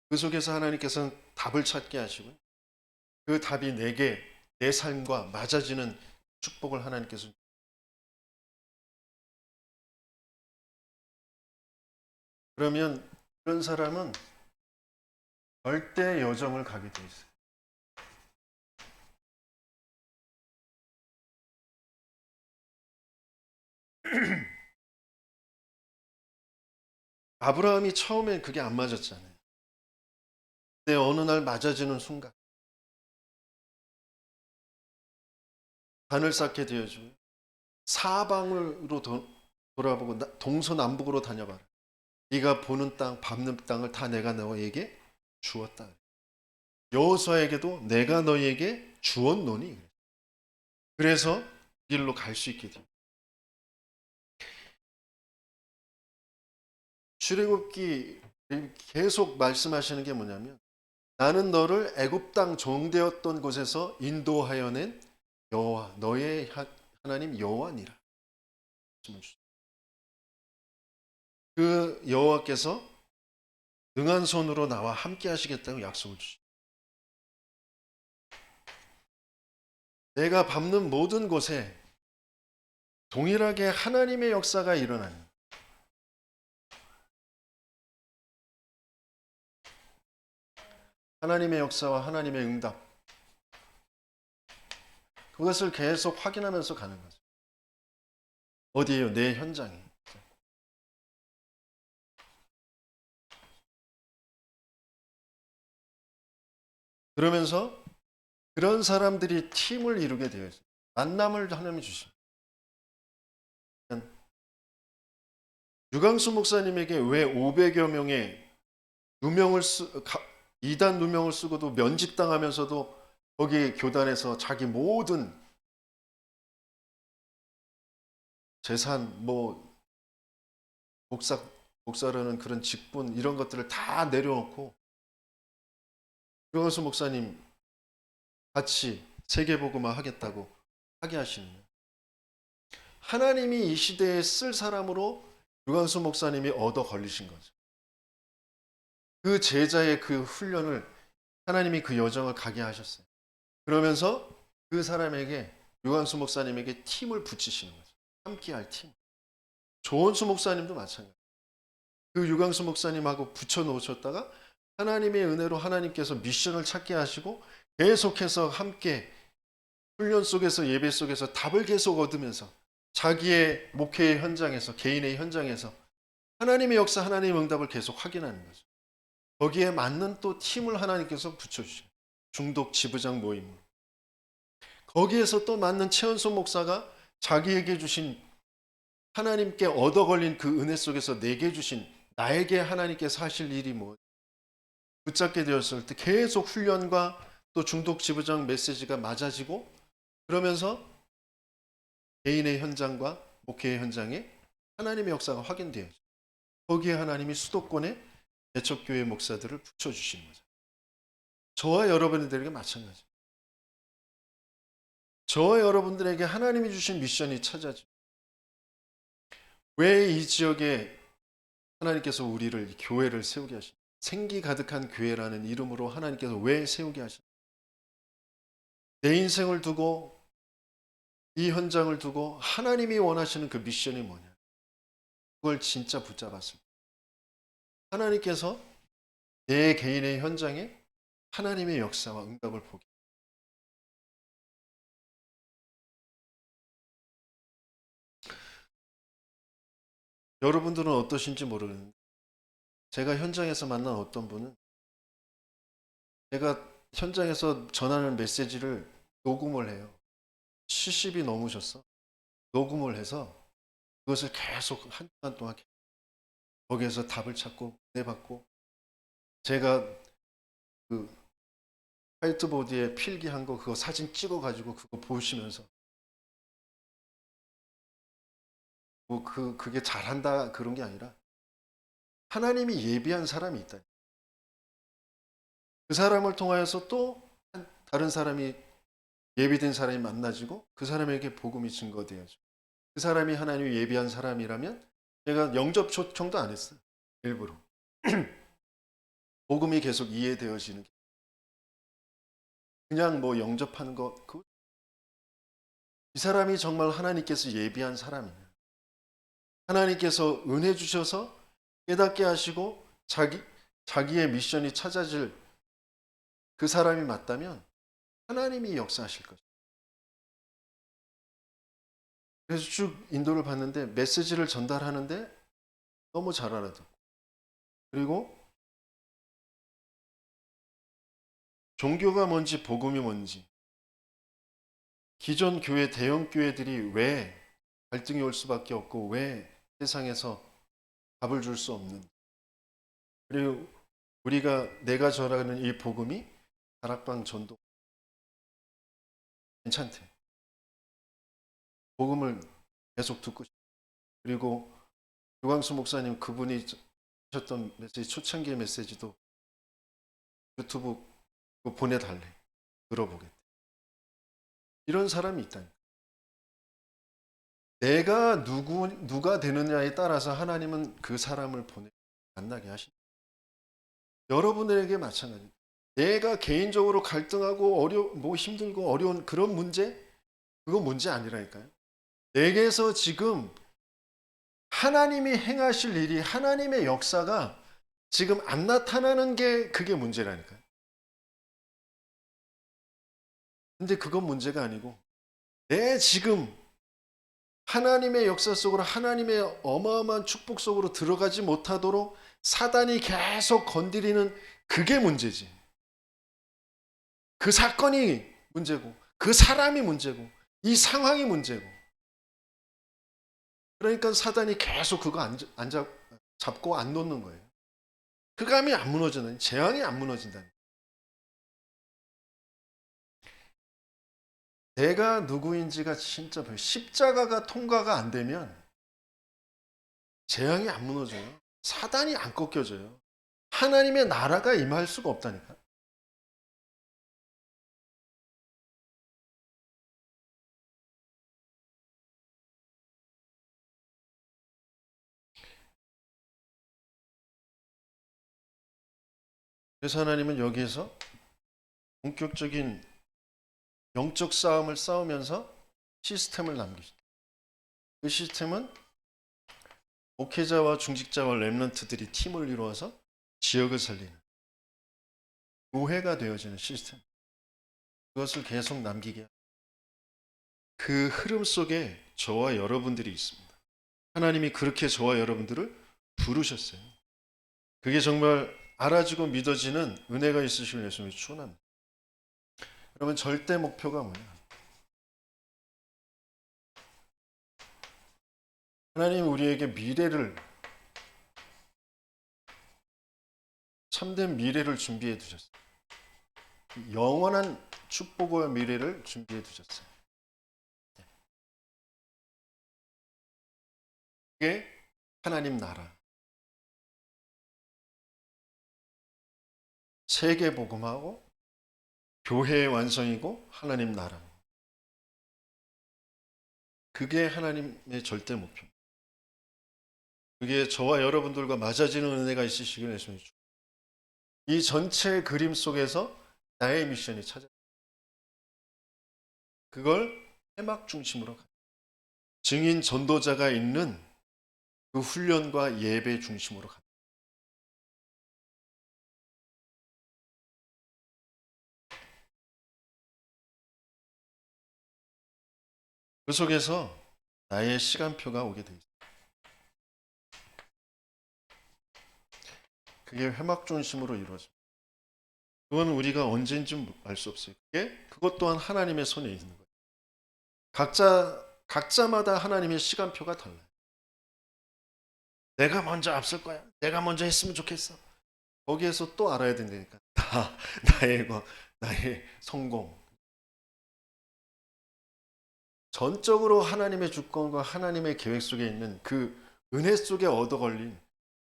그 속에서 하나님께서는 답을 찾게 하시고 그 답이 내게 내 삶과 맞아지는 축복을 하나님께서, 그러면 그런 사람은 절대 여정을 가게 돼 있어요. 아브라함이 처음엔 그게 안 맞았잖아요. 근데 어느 날 맞아지는 순간 단을 쌓게 되어지고 사방으로 돌아보고 동서남북으로 다녀봐라. 네가 보는 땅 밟는 땅을 다 내가 너에게 주었다. 여호수아에게도 내가 너에게 주었노니. 그래서 길로 갈 수 있게 됩니다. 출애굽기 계속 말씀하시는 게 뭐냐면, 나는 너를 애굽 땅 종되었던 곳에서 인도하여 낸 여호와 너의 하나님 여호와니라. 그 여호와께서 능한 손으로 나와 함께 하시겠다고 약속을 주시죠. 내가 밟는 모든 곳에 동일하게 하나님의 역사가 일어나는, 하나님의 역사와 하나님의 응답, 그것을 계속 확인하면서 가는 거죠. 어디에요? 내 현장에. 그러면서 그런 사람들이 팀을 이루게 되어 있어요. 만남을 하나님이 주십니다. 유광수 목사님에게 왜 500여 명의 이단 누명을 쓰고도 면직당하면서도 거기 교단에서 자기 모든 재산, 목사라는 그런 직분 이런 것들을 다 내려놓고 유광수 목사님 같이 세계복음화 하겠다고 하게 하시는 거예요. 하나님이 이 시대에 쓸 사람으로 유광수 목사님이 얻어 걸리신 거죠. 그 제자의 그 훈련을 하나님이 그 여정을 가게 하셨어요. 그러면서 그 사람에게 유광수 목사님에게 팀을 붙이시는 거죠. 함께할 팀. 조원수 목사님도 마찬가지예요. 그 유광수 목사님하고 붙여놓으셨다가 하나님의 은혜로 하나님께서 미션을 찾게 하시고 계속해서 함께 훈련 속에서 예배 속에서 답을 계속 얻으면서 자기의 목회의 현장에서 개인의 현장에서 하나님의 역사 하나님의 응답을 계속 확인하는 거죠. 거기에 맞는 또 팀을 하나님께서 붙여주셔요. 중독 지부장 모임. 거기에서 또 맞는 최원수 목사가 자기에게 주신 하나님께 얻어 걸린 그 은혜 속에서 내게 주신 나에게 하나님께서 하실 일이 뭐 붙잡게 되었을 때 계속 훈련과 또 중독 지부장 메시지가 맞아지고 그러면서 개인의 현장과 목회의 현장에 하나님의 역사가 확인돼요. 거기에 하나님이 수도권에 개척교회 목사들을 붙여주시는 거죠. 저와 여러분들에게 마찬가지예요. 저와 여러분들에게 하나님이 주신 미션이 찾아져. 왜 이 지역에 하나님께서 우리를 교회를 세우게 하신 생기 가득한 교회라는 이름으로 하나님께서 왜 세우게 하신 내 인생을 두고 이 현장을 두고 하나님이 원하시는 그 미션이 뭐냐? 그걸 진짜 붙잡았습니다. 하나님께서 내 개인의 현장에 하나님의 역사와 응답을 보게. 여러분들은 어떠신지 모르겠는데 제가 현장에서 만난 어떤 분은 제가 현장에서 전하는 메시지를 녹음을 해요. 70이 넘으셨어. 녹음을 해서 그것을 계속 한 시간 동안 거기에서 답을 찾고 내받고 제가 그 화이트보드에 필기한 거 그거 사진 찍어가지고 그거 보시면서 그게 잘한다 그런 게 아니라 하나님이 예비한 사람이 있다. 그 사람을 통하여서 또 다른 사람이 예비된 사람이 만나지고 그 사람에게 복음이 증거되어져. 그 사람이 하나님이 예비한 사람이라면 제가 영접 초청도 안 했어요. 일부러. 복음이 계속 이해되어지는 게. 그냥 영접하는 거. 이 사람이 정말 하나님께서 예비한 사람이에요. 하나님께서 은혜 주셔서 깨닫게 하시고 자기의 미션이 찾아질 그 사람이 맞다면 하나님이 역사하실 것이죠. 그래서 쭉 인도를 받는데 메시지를 전달하는데 너무 잘 알아듣고 그리고 종교가 뭔지 복음이 뭔지 기존 교회 대형 교회들이 왜 갈등이 올 수밖에 없고 왜 세상에서 답을 줄 수 없는 그리고 내가 전하는 이 복음이 다락방 전도 괜찮대. 복음을 계속 듣고 싶어. 그리고 유광수 목사님 그분이 하셨던 메시지 초창기의 메시지도 유튜브 보내달래. 들어보겠대. 이런 사람이 있다니까. 내가 누가 되느냐에 따라서 하나님은 그 사람을 만나게 하신다. 여러분에게 마찬가지. 내가 개인적으로 갈등하고 힘들고 어려운 그런 문제? 그건 문제 아니라니까요. 내게서 지금 하나님이 행하실 일이 하나님의 역사가 지금 안 나타나는 게 그게 문제라니까요. 근데 그건 문제가 아니고 내 지금 하나님의 역사 속으로 하나님의 어마어마한 축복 속으로 들어가지 못하도록 사단이 계속 건드리는 그게 문제지. 그 사건이 문제고 그 사람이 문제고 이 상황이 문제고. 그러니까 사단이 계속 그거 잡고 안 놓는 거예요. 그 감이 안 무너지는, 재앙이 안 무너진다는. 내가 누구인지가 진짜 십자가가 통과가 안 되면 재앙이 안 무너져요. 사단이 안 꺾여져요. 하나님의 나라가 임할 수가 없다니까. 그래서 하나님은 여기에서 본격적인 영적 싸움을 싸우면서 시스템을 남기십니다. 그 시스템은 목회자와 중직자와 렘넌트들이 팀을 이루어서 지역을 살리는 교회가 되어지는 시스템. 그것을 계속 남기게 합니다. 그 흐름 속에 저와 여러분들이 있습니다. 하나님이 그렇게 저와 여러분들을 부르셨어요. 그게 정말 알아지고 믿어지는 은혜가 있으시길 예수님이 축원합니다. 여러분, 절대 목표가 뭐냐? 하나님 우리에게 미래를, 참된 미래를 준비해 두셨어요. 영원한 축복과 미래를 준비해 두셨어요. 그게 하나님 나라. 세계 복음하고 교회의 완성이고 하나님 나라. 그게 하나님의 절대 목표입니다. 그게 저와 여러분들과 맞아지는 은혜가 있으시길 예수님 주. 이 전체 그림 속에서 나의 미션이 찾아. 그걸 회막 중심으로 가. 증인 전도자가 있는 그 훈련과 예배 중심으로 가. 그 속에서 나의 시간표가 오게 돼 있어요. 그게 회막 중심으로 이루어집니다. 그건 우리가 언제인지 알 수 없어요. 그것 또한 하나님의 손에 있는 거예요. 각자마다 하나님의 시간표가 달라요. 내가 먼저 앞설 거야. 내가 먼저 했으면 좋겠어. 거기에서 또 알아야 된다니까. 나의 성공. 전적으로 하나님의 주권과 하나님의 계획 속에 있는 그 은혜 속에 얻어 걸린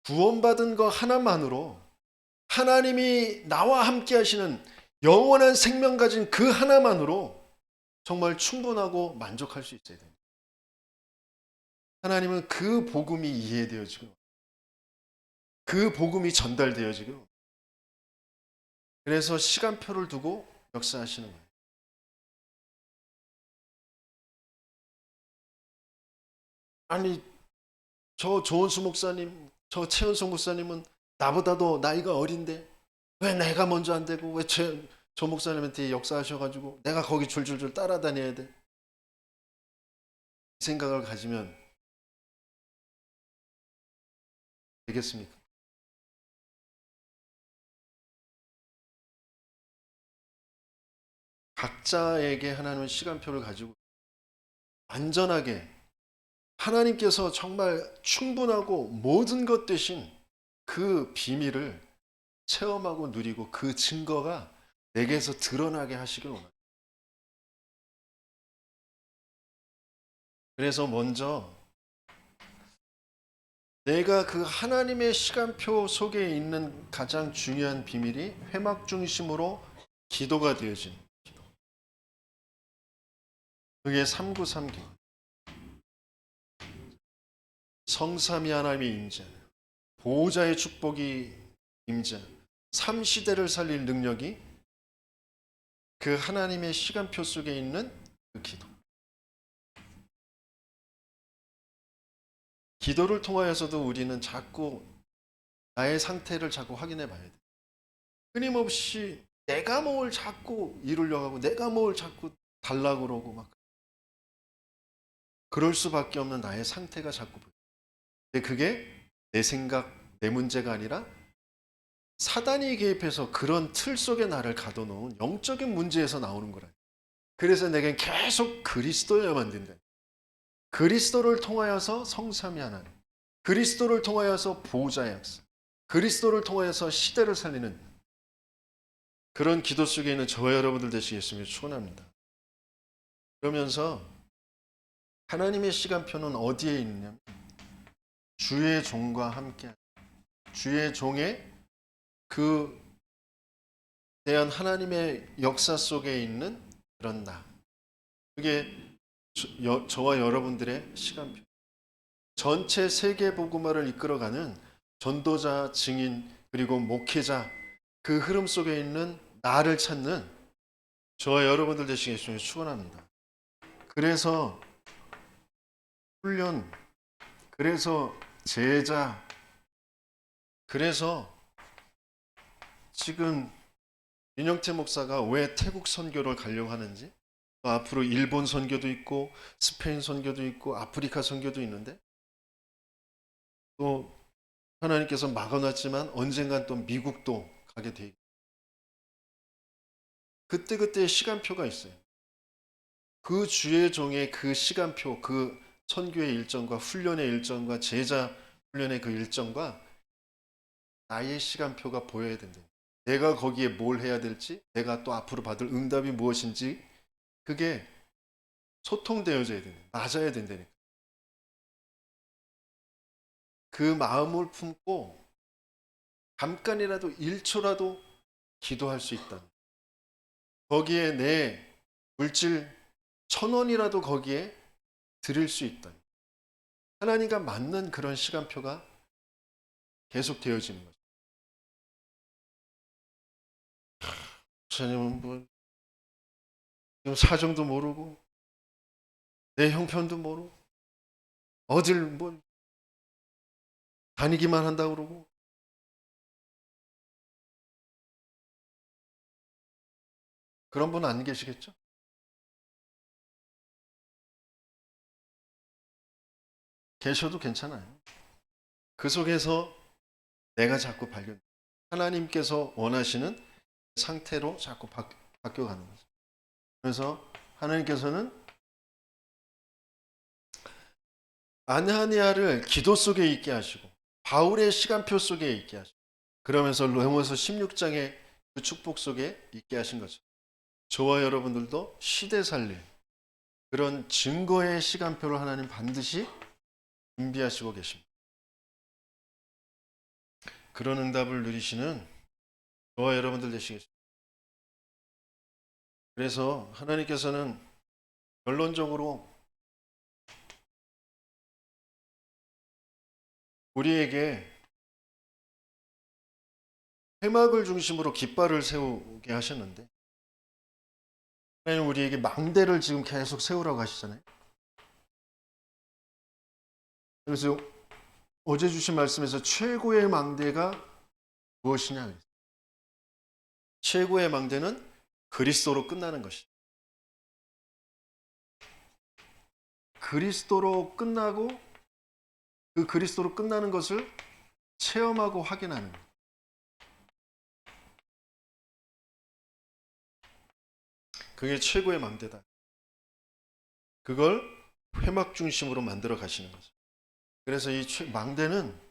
구원받은 것 하나만으로 하나님이 나와 함께 하시는 영원한 생명 가진 그 하나만으로 정말 충분하고 만족할 수 있어야 됩니다. 하나님은 그 복음이 이해되어지고 그 복음이 전달되어지고 그래서 시간표를 두고 역사하시는 거예요. 아니, 저 조은수 목사님, 저 최은성 목사님은 나보다도 나이가 어린데 왜 내가 먼저 안 되고 왜 저 목사님한테 역사하셔가지고 내가 거기 줄줄줄 따라다녀야 돼? 이 생각을 가지면 되겠습니까? 각자에게 하나님은 시간표를 가지고 안전하게 하나님께서 정말 충분하고 모든 것 되신 그 비밀을 체험하고 누리고 그 증거가 내게서 드러나게 하시길 원합니다. 그래서 먼저 내가 그 하나님의 시간표 속에 있는 가장 중요한 비밀이 회막 중심으로 기도가 되어진 기도. 그게 393기. 성삼위 하나님의 임재, 보호자의 축복이 임재, 3시대를 살릴 능력이 그 하나님의 시간표 속에 있는 그 기도. 기도를 통하여서도 우리는 자꾸 나의 상태를 자꾸 확인해 봐야 돼. 끊임없이 내가 뭘 자꾸 이루려고 하고 내가 뭘 자꾸 달라고 그러고 막 그럴 수밖에 없는 나의 상태가 자꾸 보여. 근데 그게 내 생각, 내 문제가 아니라 사단이 개입해서 그런 틀 속에 나를 가둬놓은 영적인 문제에서 나오는 거라. 그래서 내겐 계속 그리스도여야만 된다. 그리스도를 통하여서 성삼위 하나님, 그리스도를 통하여서 보호자의 약속, 그리스도를 통하여서 시대를 살리는 그런 기도 속에 있는 저와 여러분들 되시겠으면 축원합니다. 그러면서 하나님의 시간표는 어디에 있느냐? 주의 종과 함께, 주의 종의 그 대한 하나님의 역사 속에 있는 그런 나. 그게 저와 여러분들의 시간표. 전체 세계 복음화를 이끌어가는 전도자, 증인, 그리고 목회자, 그 흐름 속에 있는 나를 찾는 저와 여러분들 되시겠으면 축원합니다. 그래서 훈련, 그래서 제자, 그래서 지금 윤영태 목사가 왜 태국 선교를 가려고 하는지, 또 앞으로 일본 선교도 있고 스페인 선교도 있고 아프리카 선교도 있는데, 또 하나님께서 막아놨지만 언젠간 또 미국도 가게 돼 있고, 그때그때의 시간표가 있어요. 그 주의 종의 그 시간표, 그 선교의 일정과 훈련의 일정과 제자 훈련의 그 일정과 나의 시간표가 보여야 된다. 내가 거기에 뭘 해야 될지, 내가 또 앞으로 받을 응답이 무엇인지, 그게 소통되어져야 된다. 맞아야 된다니까. 그 마음을 품고 잠깐이라도 1초라도 기도할 수 있다. 거기에 내 물질 1,000원이라도 거기에 드릴 수 있다. 하나님과 맞는 그런 시간표가 계속 되어지는 거죠. 목사님은 뭐 지금 사정도 모르고 내 형편도 모르고 어딜 뭐 다니기만 한다고 그러고, 그런 분 안 계시겠죠? 계셔도 괜찮아요. 그 속에서 내가 자꾸 발견, 하나님께서 원하시는 상태로 자꾸 바뀌어가는 거죠. 그래서 하나님께서는 아나니아를 기도 속에 있게 하시고 바울의 시간표 속에 있게 하시고, 그러면서 로마서 16장의 그 축복 속에 있게 하신 거죠. 저와 여러분들도 시대 살릴 그런 증거의 시간표를 하나님 반드시 준비하시고 계십니다. 그런 응답을 누리시는 저와 여러분들 되시겠습니다. 그래서 하나님께서는 결론적으로 우리에게 회막을 중심으로 깃발을 세우게 하셨는데, 하나님 우리에게 망대를 지금 계속 세우라고 하시잖아요. 그래서 어제 주신 말씀에서 최고의 망대가 무엇이냐? 최고의 망대는 그리스도로 끝나는 것이다. 그리스도로 끝나고 그 그리스도로 끝나는 것을 체험하고 확인하는 것. 그게 최고의 망대다. 그걸 회막 중심으로 만들어 가시는 거죠. 그래서 이 망대는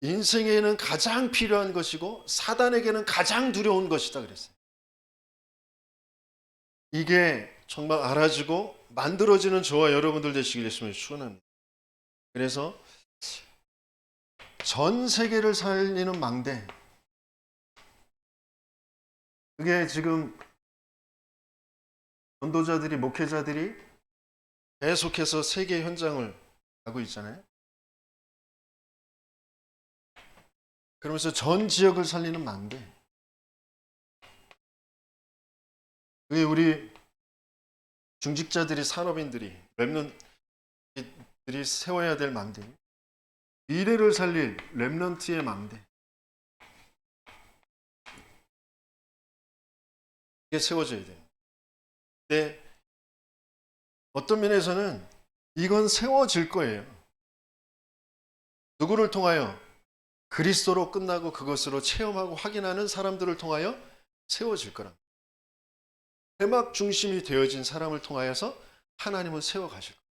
인생에는 가장 필요한 것이고 사단에게는 가장 두려운 것이다 그랬어요. 이게 정말 알아지고 만들어지는 저와 여러분들 되시길 예수님을 축원합니다. 그래서 전 세계를 살리는 망대, 그게 지금 전도자들이, 목회자들이 계속해서 세계 현장을 가고 있잖아요. 그러면서 전 지역을 살리는 망대, 그게 우리 중직자들이, 산업인들이, 랩런트들이 세워야 될 망대, 미래를 살릴 랩런트의 망대, 이게 세워져야 돼요. 근데 어떤 면에서는 이건 세워질 거예요. 누구를 통하여? 그리스도로 끝나고 그것으로 체험하고 확인하는 사람들을 통하여 세워질 거라. 회막 중심이 되어진 사람을 통하여서 하나님은 세워가실 거예요.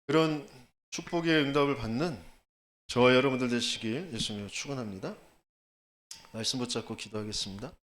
그런 축복의 응답을 받는 저와 여러분들 되시길 예수님으로 축원합니다. 말씀 붙잡고 기도하겠습니다.